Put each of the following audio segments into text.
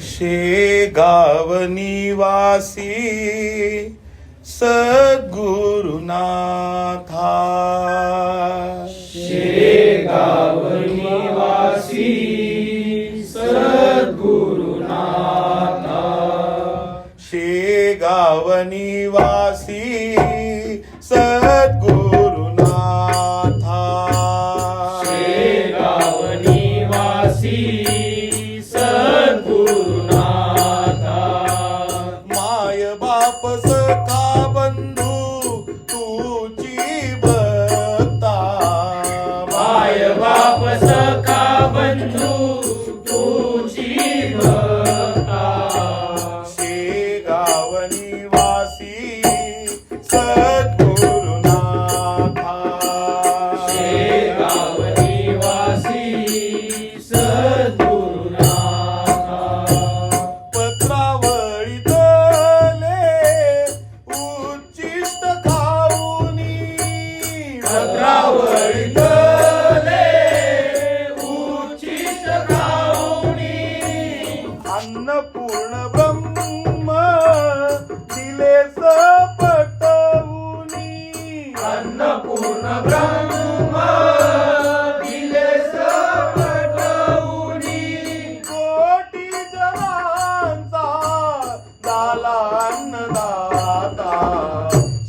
शेगाव निवासी सद्गुरुनाथा, शेगाव निवासी सद्गुरुनाथा, शेगाव निवासी सद्गुरुनाथा, शेगाव निवासी सद्गुरुनाथा, माय बाप सखा बंधू तुझी भक्ता, माय बाप सखा बंधू तुझी भक्ता, शेगाव निवासी सद्गुरुनाथा, शेगाव निवासी सद्गुरुनाथा, पत्रावळीतले उच्चिष्ट खाऊनी, पत्रावळीतले उच्चिष्ट खाऊनी, अन्नपूर्ण ब्रह्म दिले सपटवूनी, अन्नपूर्ण ब्रह्म दिले सपटवूनी, कोटी जनांचा झाला अन्नदाता,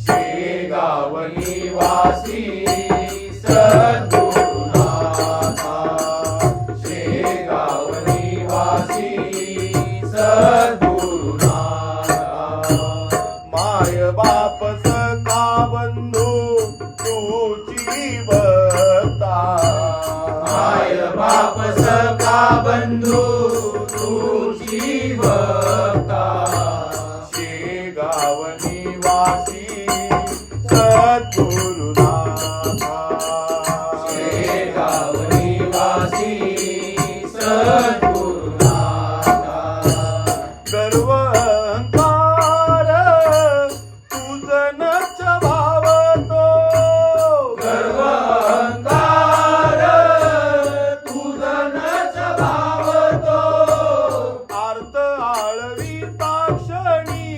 शेगाव निवासी सद्गुरुनाथा, शेगाव निवासी सद्गुरुनाथा, माय बाप सखा बंधू तुझी भक्ता, माय बाप सखा बंधू तुझी भक्ता, शेगाव निवासी सद्गुरुनाथा, शेगाव निवासी सद्गुरुनाथा, गर्व अहंकार तुझनच भावतो, गर्व अहंकार तुझनच भावतो, आर्त आळविता क्षणी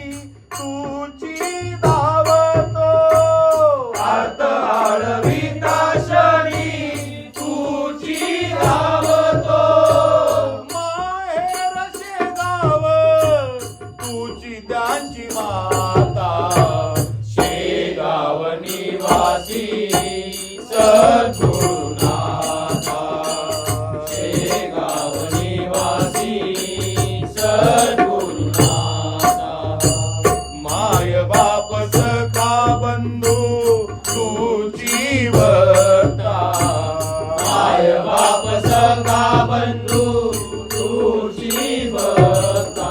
तुझी धावतो, आर्त आळविता क्षणी तुझी धावतो, माहेर शेगाव तुझी त्यांची माता, शेगाव निवासी सद्गुरुनाथा, शेगाव निवासी सद्गुरुनाथा, माय बाप सखा बंधू तुझी भक्ता, माय बाप सखा बंधू तुझी भक्ता,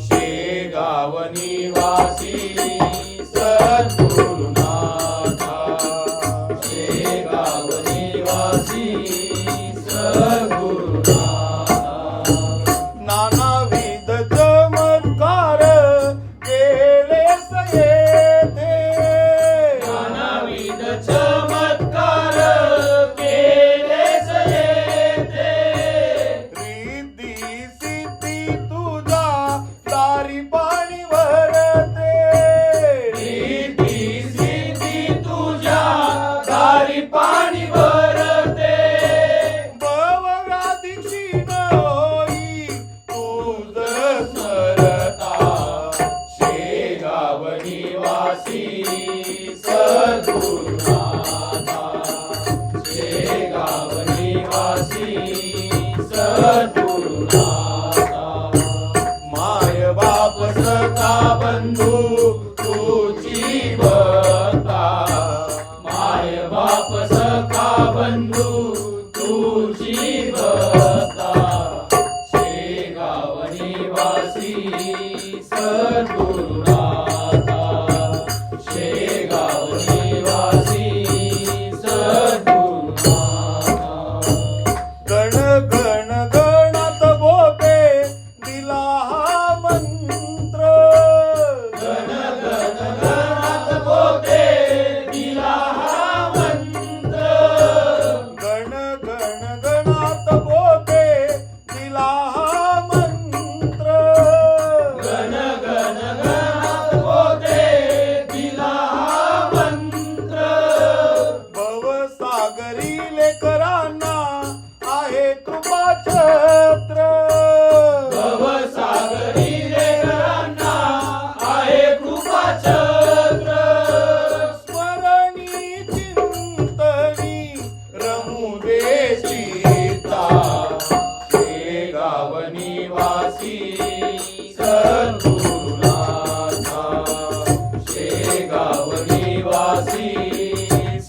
शेगाव निवासी सद्गुरुनाथा, शेगाव निवासी सद्गुरुनाथा, नानाविध चमत्कार केलेस येथे, नानाविध चमत्कार केलेस येथे, रिद्धी सिद्धी तुझा दारी पाणी भरते, रिद्धी सिद्धी तुझ्या दारी पाणी भरते, भवव्याधी क्षीण होई तुझ स्मरता, शेगाव निवासी सद्गुरुनाथा, शेगाव निवासी सद्गुरुनाथा, माय बाप सखा बंधू तुझी भक्ता, माय बाप सखा बंधू तुझी भक्ता, शेगाव निवासी सद्गुरुनाथा, शेगाव निवासी सद्गुरुनाथा, गण गण गणात बोते दिला हा मंत्र, गण गण गणात बोते दिला हा मंत्र, गण गण गणात बोते दिला हा मंत्र, निवासी सद्गुरुनाथा शेगाव निवासी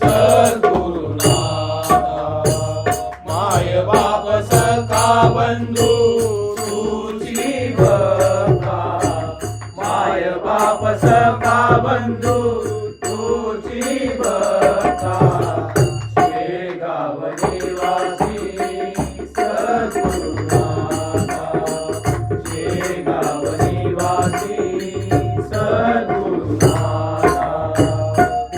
सद्गुरुनाथा माय बाप सखा बंधू तुझी भक्ता माय बाप सखा बंधू तुझी भक्ता शेगाव निवासी सद्गुरुनाथा शेगाव निवासी सद्गुरुनाथा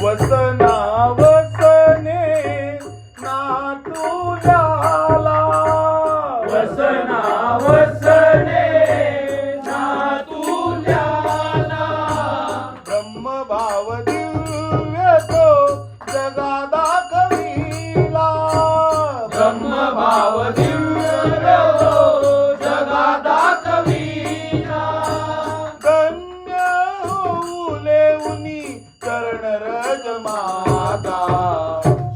वसना वसने ना तुझ्याला वसना वसने ना तुझ्याला ब्रह्मभाव दिव्य तो जगा दाखविला ब्रह्मभाव दिव्य जगा दाखविला धन्य होऊले उनी चरण रज माता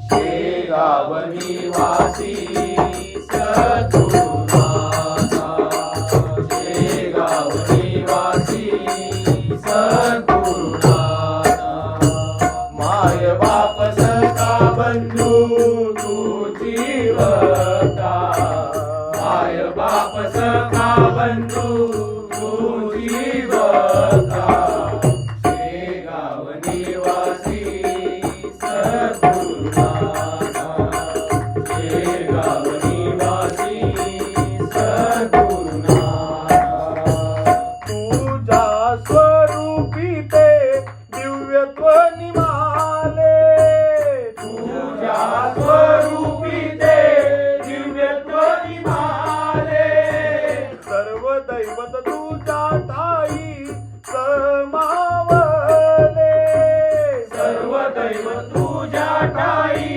शेगाव निवासी सद्गुरुनाथा शेगाव निवासी सद्गुरुनाथा माय बाप सखा बंधू तुझी भक्ता माय बाप सखा बंधू तुझी भक्ता शेगाव निवासी सद्गुरुनाथा शेगाव निवासी सद्गुरुनाथा तुझ्या स्वरूपी ते दिव्यत्व निमाले तुझ्या स्वरूपी ते दिव्यत्व निमाले सर्व दैवत तुझ्या ठाई समावले सर्व दैव तुझ्या ठाई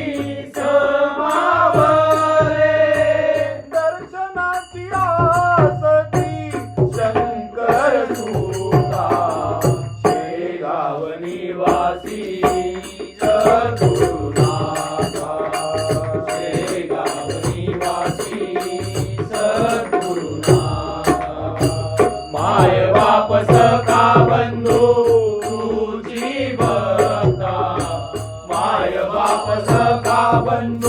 समावले दर्शनाची आसती शंकर सुता शेगाव निवासी सद्गुरुनाथा शेगाव निवासी सद्गुरुनाथा माय बाप सखा बंधू तुझी भक्ता माय बाप सखा बंधू